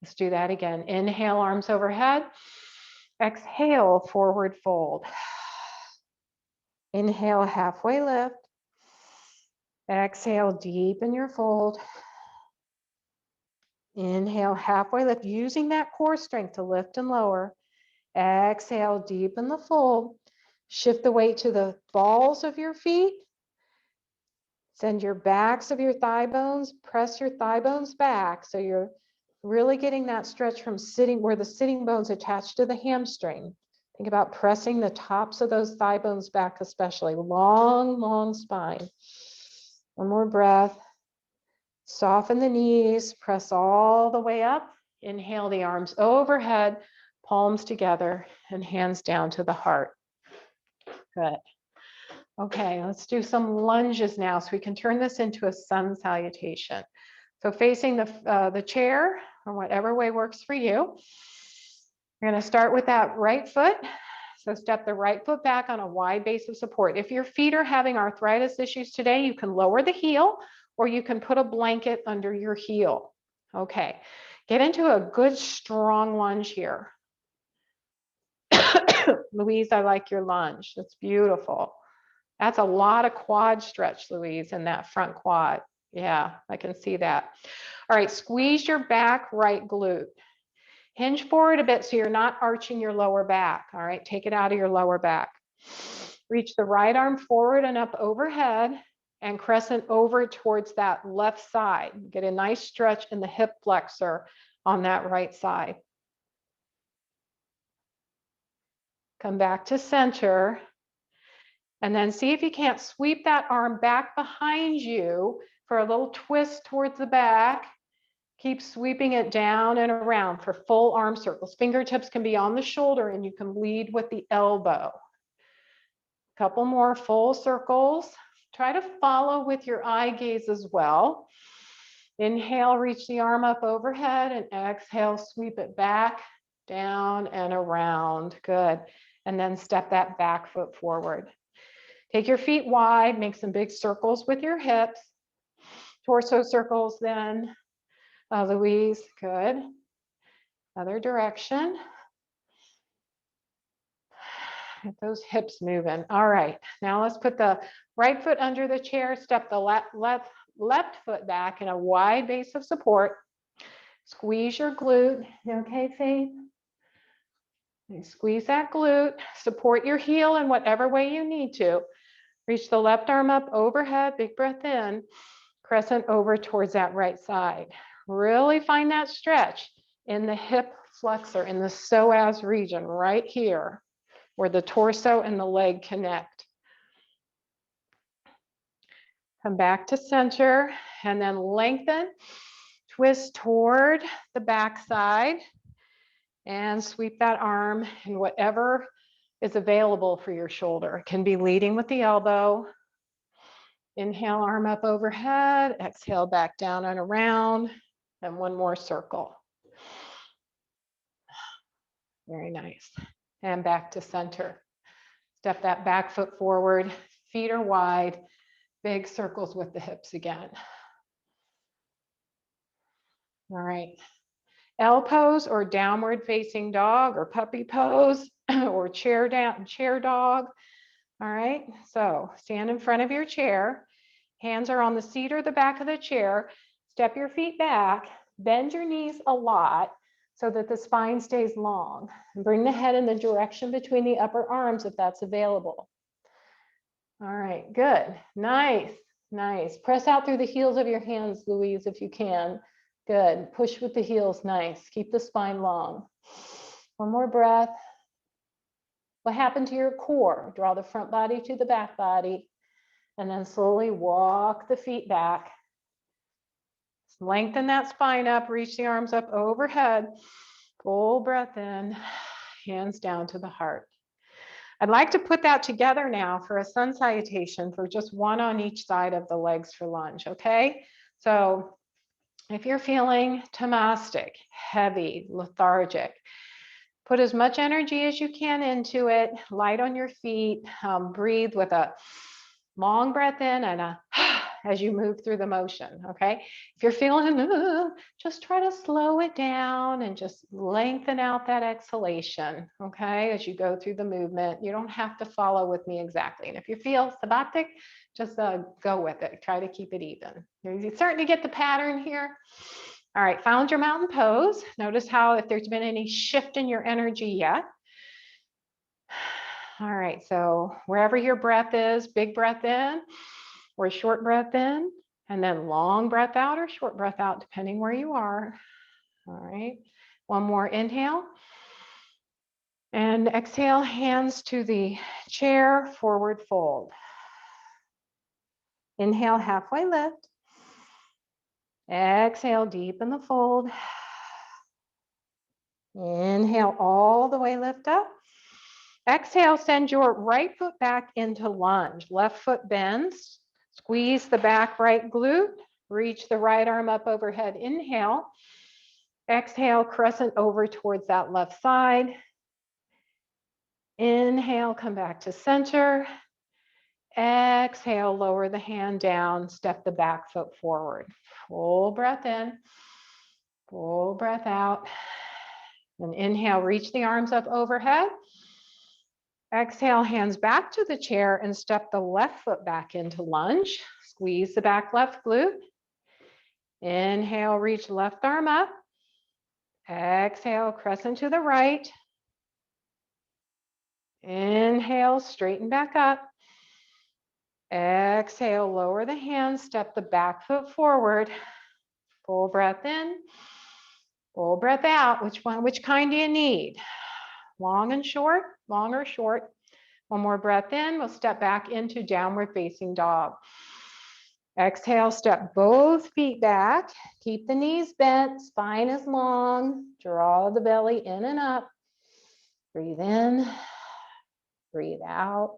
Let's do that again. Inhale, arms overhead. Exhale, forward fold. Inhale, halfway lift. Exhale, deepen your fold. Inhale, halfway lift, using that core strength to lift and lower. Exhale, deepen the fold. Shift the weight to the balls of your feet. Send your backs of your thigh bones, press your thigh bones back. So you're really getting that stretch from sitting where the sitting bones attached to the hamstring. Think about pressing the tops of those thigh bones back, especially long, long spine. One more breath. Soften the knees, press all the way up. Inhale the arms overhead, palms together, and hands down to the heart. Good. Okay, let's do some lunges now so we can turn this into a sun salutation. So facing the chair or whatever way works for you. You're going to start with that right foot. So step the right foot back on a wide base of support. If your feet are having arthritis issues today, you can lower the heel or you can put a blanket under your heel. Okay, get into a good strong lunge here. Louise, I like your lunge. That's beautiful. That's a lot of quad stretch, Louise, in that front quad. Yeah, I can see that. All right, squeeze your back right glute. Hinge forward a bit so you're not arching your lower back. All right, take it out of your lower back. Reach the right arm forward and up overhead and crescent over towards that left side. Get a nice stretch in the hip flexor on that right side. Come back to center. And then see if you can't sweep that arm back behind you for a little twist towards the back. Keep sweeping it down and around for full arm circles. Fingertips can be on the shoulder and you can lead with the elbow. Couple more full circles. Try to follow with your eye gaze as well. Inhale, reach the arm up overhead, and exhale, sweep it back, down and around. Good. And then step that back foot forward. Take your feet wide, make some big circles with your hips. Torso circles then. Louise, good. Other direction. Get those hips moving. All right, now let's put the right foot under the chair, step the left foot back in a wide base of support. Squeeze your glute. You okay, Faith? Squeeze that glute. Support your heel in whatever way you need to. Reach the left arm up overhead, big breath in, crescent over towards that right side. Really find that stretch in the hip flexor, in the psoas region, right here, where the torso and the leg connect. Come back to center and then lengthen, twist toward the back side and sweep that arm in whatever is available for your shoulder. It can be leading with the elbow. Inhale, arm up overhead, exhale back down and around, and one more circle. Very nice. And back to center. Step that back foot forward, feet are wide, big circles with the hips again. All right. L pose or downward facing dog or puppy pose or chair dog. All right, so stand in front of your chair. Hands are on the seat or the back of the chair. Step your feet back, bend your knees a lot so that the spine stays long. And bring the head in the direction between the upper arms if that's available. All right, good. Nice, nice. Press out through the heels of your hands, Louise, if you can. Good. Push with the heels. Nice. Keep the spine long. One more breath. What happened to your core? Draw the front body to the back body and then slowly walk the feet back. Lengthen that spine up, reach the arms up overhead. Full breath in, hands down to the heart. I'd like to put that together now for a sun salutation for just one on each side of the legs for lunge, okay? So if you're feeling tamastic, heavy, lethargic, put as much energy as you can into it, light on your feet, breathe with a long breath in and a as you move through the motion, okay? If you're feeling, just try to slow it down and just lengthen out that exhalation, okay? As you go through the movement, you don't have to follow with me exactly. And if you feel sabbatic, just go with it. Try to keep it even. You're starting to get the pattern here. All right, found your mountain pose. Notice how if there's been any shift in your energy yet. All right, so wherever your breath is, big breath in or short breath in, and then long breath out or short breath out, depending where you are. All right, one more inhale. And exhale, hands to the chair, forward fold. Inhale, halfway lift. Exhale, deepen the fold. Inhale, all the way lift up. Exhale, send your right foot back into lunge. Left foot bends. Squeeze the back right glute. Reach the right arm up overhead. Inhale. Exhale, crescent over towards that left side. Inhale, come back to center. Exhale, lower the hand down, step the back foot forward. Full breath in, full breath out. And inhale, reach the arms up overhead. Exhale, hands back to the chair and step the left foot back into lunge. Squeeze the back left glute. Inhale, reach left arm up. Exhale, crescent to the right. Inhale, straighten back up. Exhale, lower the hands, step the back foot forward. Full breath in, full breath out. Which kind do you need? Long and short, long or short? One more breath in, we'll step back into downward facing dog. Exhale, step both feet back. Keep the knees bent, spine is long. Draw the belly in and up. Breathe in, breathe out.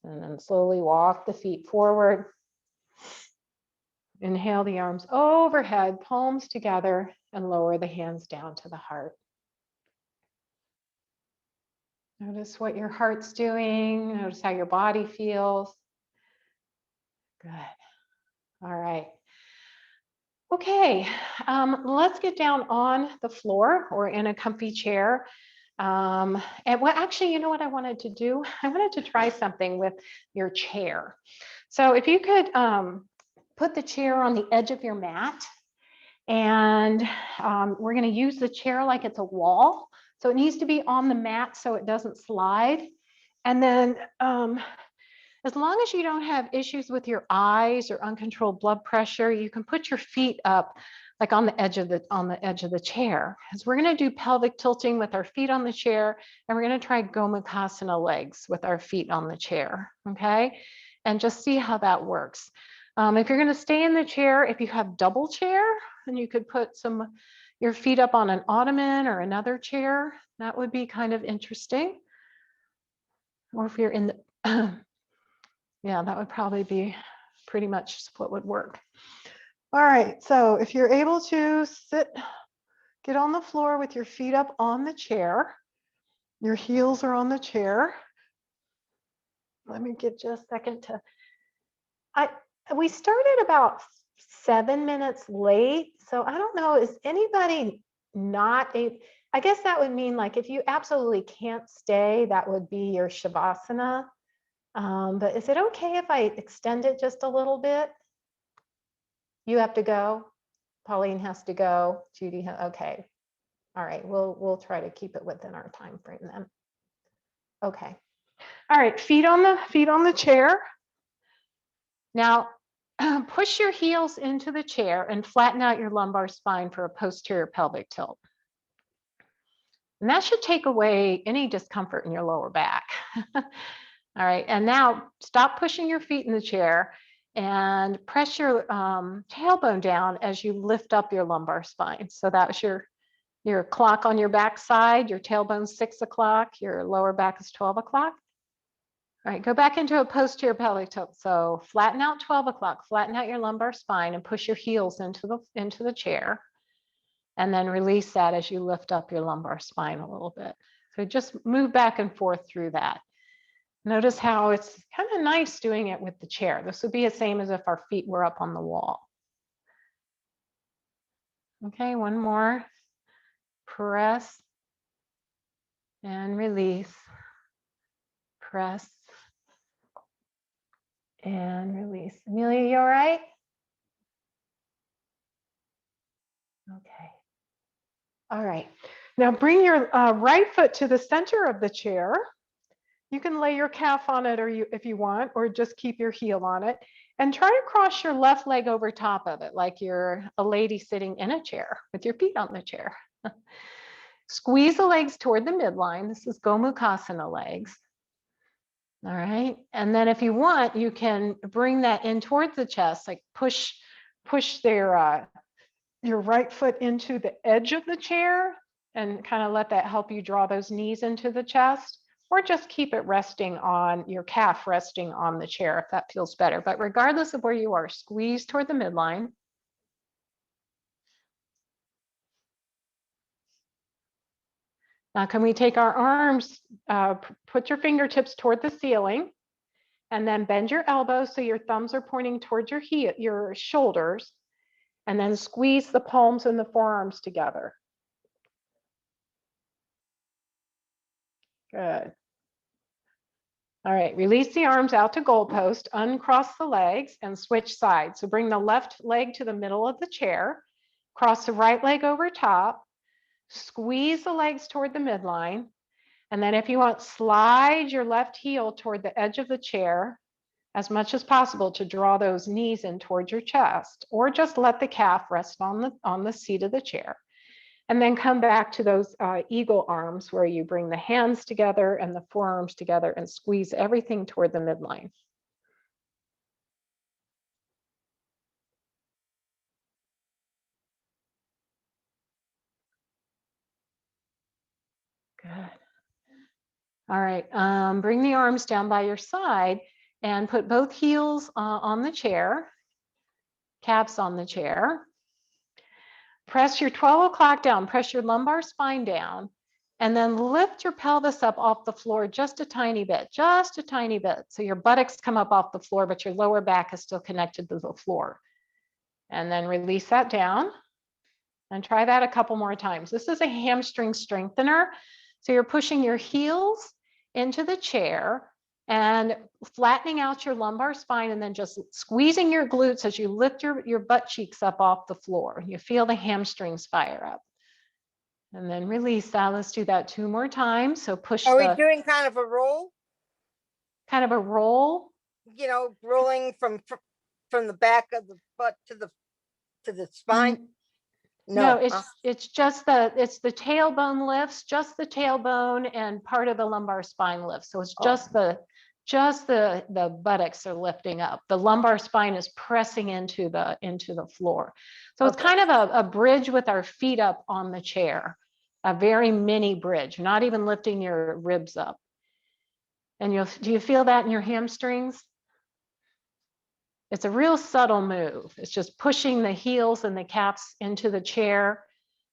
And then slowly walk the feet forward. Inhale the arms overhead, palms together, and lower the hands down to the heart. Notice what your heart's doing. Notice how your body feels. Good. All right. Okay, let's get down on the floor or in a comfy chair. And well, actually, you know what I wanted to do? I wanted to try something with your chair. So if you could put the chair on the edge of your mat, and we're going to use the chair like it's a wall. So it needs to be on the mat so it doesn't slide. And then as long as you don't have issues with your eyes or uncontrolled blood pressure, you can put your feet up like on the edge of the chair. Because we're going to do pelvic tilting with our feet on the chair, and we're going to try Gomukhasana legs with our feet on the chair. Okay, and just see how that works. If you're going to stay in the chair, if you have double chair, then you could put your feet up on an ottoman or another chair. That would be kind of interesting. Or if you're in the yeah, that would probably be pretty much what would work. All right, so if you're able to get on the floor with your feet up on the chair, your heels are on the chair. Let me get just a second to, we started about 7 minutes late. So I don't know, is anybody I guess that would mean like if you absolutely can't stay, that would be your Shavasana. But is it okay if I extend it just a little bit? You have to go. Pauline has to go. Judy, okay. All right, we'll try to keep it within our time frame then. Okay. All right, feet on the chair. Now, push your heels into the chair and flatten out your lumbar spine for a posterior pelvic tilt. And that should take away any discomfort in your lower back. All right, and now stop pushing your feet in the chair and press your tailbone down as you lift up your lumbar spine. So that's your clock on your back side, your tailbone's 6 o'clock, your lower back is 12 o'clock. All right, go back into a posterior pelvic tilt. So flatten out 12 o'clock, flatten out your lumbar spine and push your heels into the chair. And then release that as you lift up your lumbar spine a little bit. So just move back and forth through that. Notice how it's kind of nice doing it with the chair. This would be the same as if our feet were up on the wall. Okay, one more. Press and release. Press and release. Amelia, you all right? Okay. All right. Now bring your right foot to the center of the chair. You can lay your calf on it if you want, or just keep your heel on it. And try to cross your left leg over top of it, like you're a lady sitting in a chair with your feet on the chair. Squeeze the legs toward the midline. This is Gomukhasana legs. All right. And then if you want, you can bring that in towards the chest, like push your right foot into the edge of the chair and kind of let that help you draw those knees into the chest, or just keep it resting on your calf, resting on the chair if that feels better. But regardless of where you are, squeeze toward the midline. Now, can we take our arms, put your fingertips toward the ceiling, and then bend your elbows so your thumbs are pointing towards your shoulders, and then squeeze the palms and the forearms together. Good. All right, release the arms out to goalpost, uncross the legs, and switch sides. So bring the left leg to the middle of the chair, cross the right leg over top, squeeze the legs toward the midline, and then if you want, slide your left heel toward the edge of the chair as much as possible to draw those knees in towards your chest, or just let the calf rest on the seat of the chair. And then come back to those eagle arms where you bring the hands together and the forearms together and squeeze everything toward the midline. Good. All right, bring the arms down by your side and put both heels on the chair, calves on the chair. Press your 12 o'clock down, press your lumbar spine down, and then lift your pelvis up off the floor just a tiny bit, just a tiny bit. So your buttocks come up off the floor, but your lower back is still connected to the floor. And then release that down and try that a couple more times. This is a hamstring strengthener. So you're pushing your heels into the chair and flattening out your lumbar spine and then just squeezing your glutes as you lift your butt cheeks up off the floor. You feel the hamstrings fire up. And then release that. Let's do that 2 more times. So push Are we doing kind of a roll? Kind of a roll. You know, rolling from the back of the butt to the spine. No, it's just it's the tailbone lifts, just the tailbone and part of the lumbar spine lifts. So it's just the buttocks are lifting up. The lumbar spine is pressing into the floor. So it's kind of a bridge with our feet up on the chair, a very mini bridge, not even lifting your ribs up. And do you feel that in your hamstrings? It's a real subtle move. It's just pushing the heels and the calves into the chair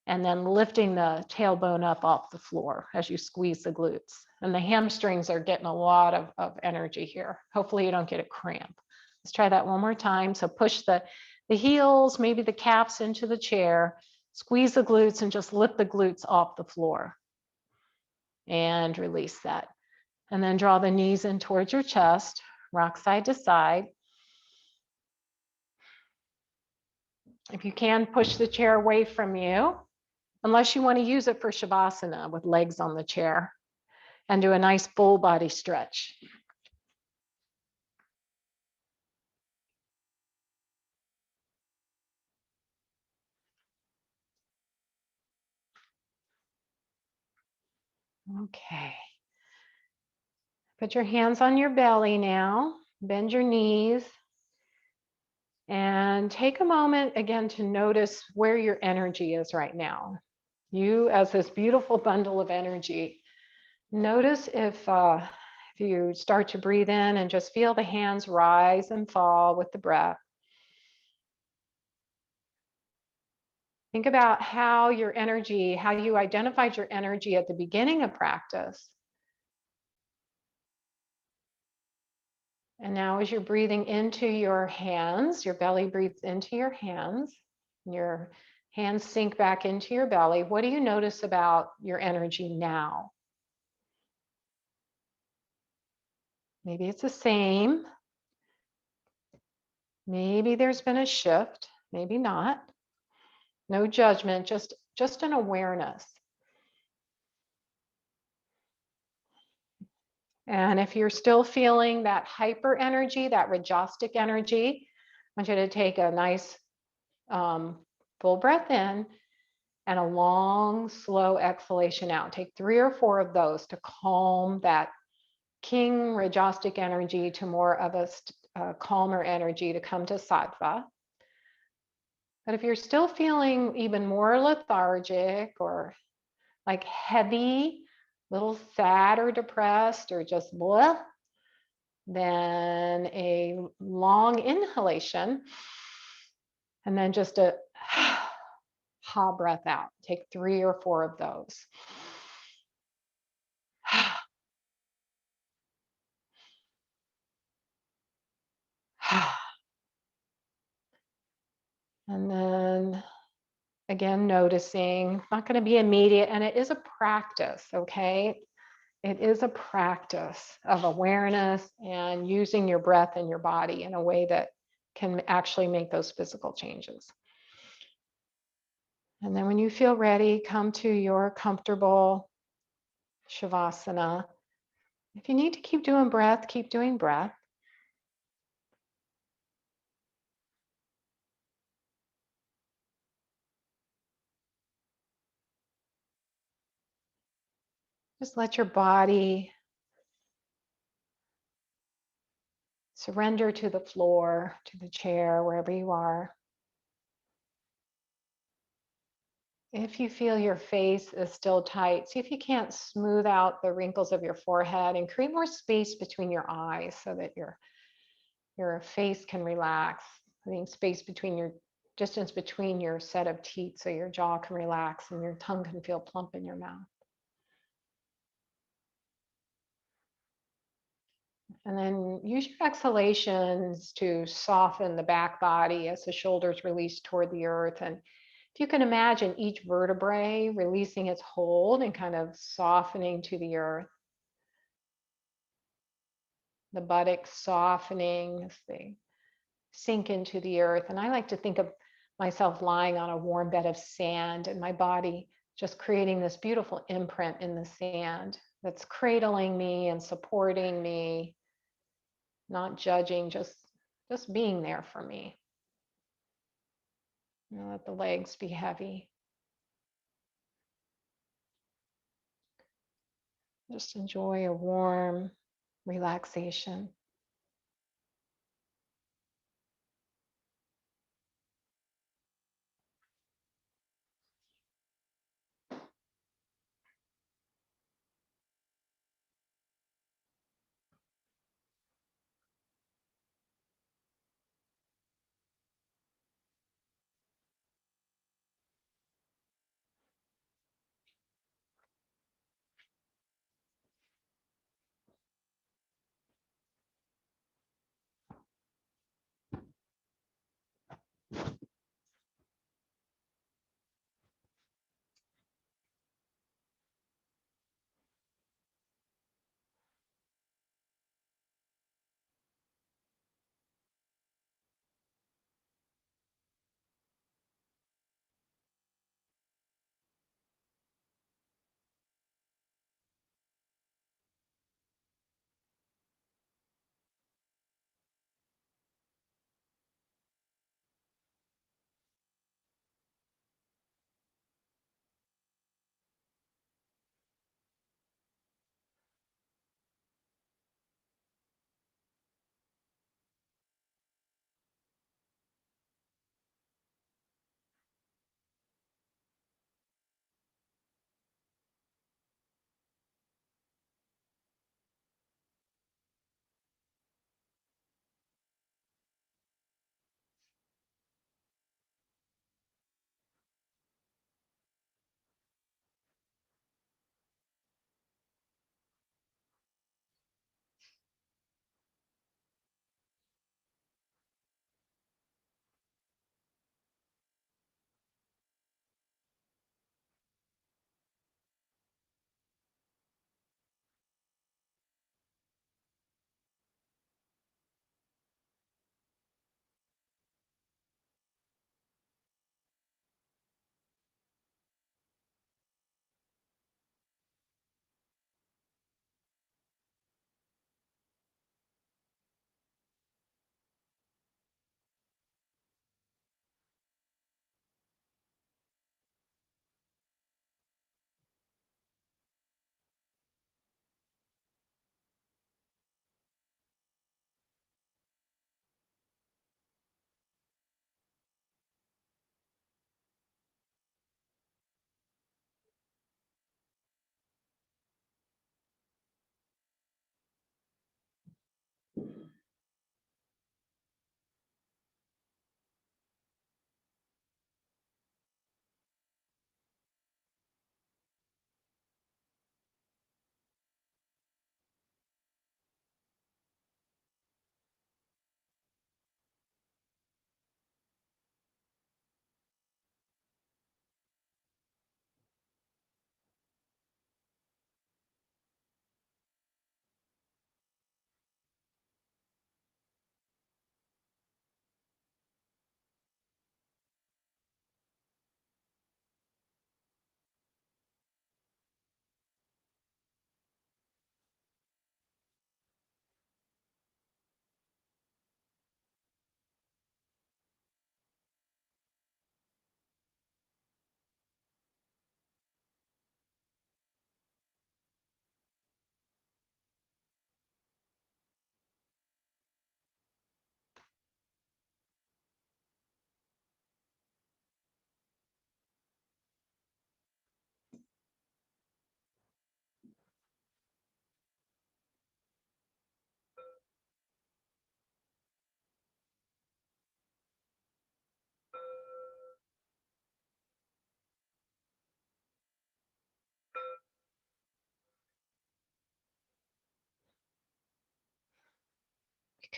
and then lifting the tailbone up off the floor as you squeeze the glutes. And the hamstrings are getting a lot of energy here. Hopefully you don't get a cramp. Let's try that one more time. So push the heels, maybe the calves into the chair, squeeze the glutes and just lift the glutes off the floor. And release that. And then draw the knees in towards your chest, rock side to side. If you can, push the chair away from you, unless you want to use it for Shavasana with legs on the chair, and do a nice full body stretch. Okay. Put your hands on your belly now, bend your knees, and take a moment again to notice where your energy is right now. You as this beautiful bundle of energy. Notice if you start to breathe in and just feel the hands rise and fall with the breath. Think about how you identified your energy at the beginning of practice. And now as you're breathing into your hands, your belly breathes into your hands, your hands sink back into your belly. What do you notice about your energy now? Maybe it's the same. Maybe there's been a shift, maybe not. No judgment, just an awareness. And if you're still feeling that hyper energy, that rajastic energy, I want you to take a nice full breath in and a long, slow exhalation out. Take 3 or 4 of those to calm that king rajasic energy to more of a calmer energy to come to sattva. But if you're still feeling even more lethargic or like heavy, little sad or depressed or just blah, then a long inhalation and then just a ha breath out. Take 3 or 4 of those. And then again, noticing, not going to be immediate, and it is a practice, okay? It is a practice of awareness and using your breath and your body in a way that can actually make those physical changes. And then when you feel ready, come to your comfortable Shavasana. If you need to keep doing breath, keep doing breath. Just let your body surrender to the floor, to the chair, wherever you are. If you feel your face is still tight, see if you can't smooth out the wrinkles of your forehead and create more space between your eyes so that your face can relax. Putting space between your distance between your set of teeth so your jaw can relax and your tongue can feel plump in your mouth. And then use your exhalations to soften the back body as the shoulders release toward the earth. And if you can imagine each vertebrae releasing its hold and kind of softening to the earth, the buttocks softening as they sink into the earth. And I like to think of myself lying on a warm bed of sand and my body just creating this beautiful imprint in the sand that's cradling me and supporting me, not judging, just being there for me. Let the legs be heavy. Just enjoy a warm relaxation.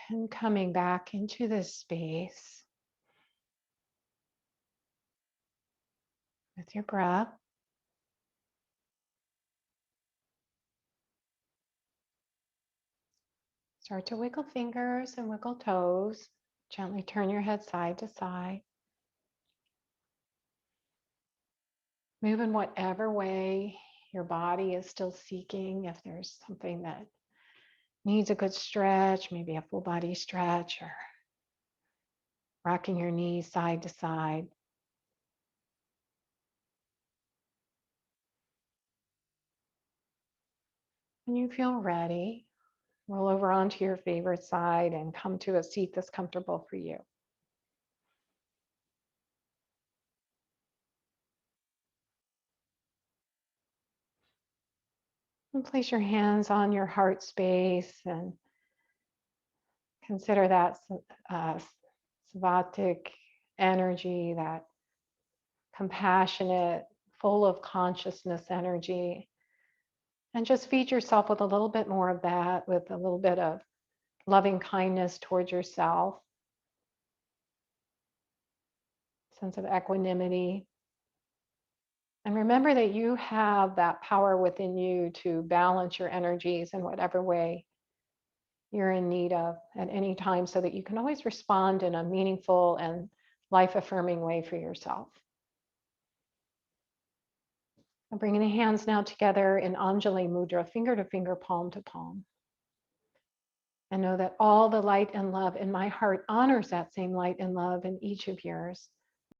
And coming back into this space with your breath. Start to wiggle fingers and wiggle toes. Gently turn your head side to side. Move in whatever way your body is still seeking. If there's something that needs a good stretch, maybe a full body stretch, or rocking your knees side to side. When you feel ready, roll over onto your favorite side and come to a seat that's comfortable for you. And place your hands on your heart space and consider that uh, Savatic energy, that compassionate, full of consciousness energy. And just feed yourself with a little bit more of that, with a little bit of loving kindness towards yourself, sense of equanimity. And remember that you have that power within you to balance your energies in whatever way you're in need of at any time, so that you can always respond in a meaningful and life-affirming way for yourself. I'm bringing the hands now together in Anjali Mudra, finger to finger, palm to palm. And know that all the light and love in my heart honors that same light and love in each of yours.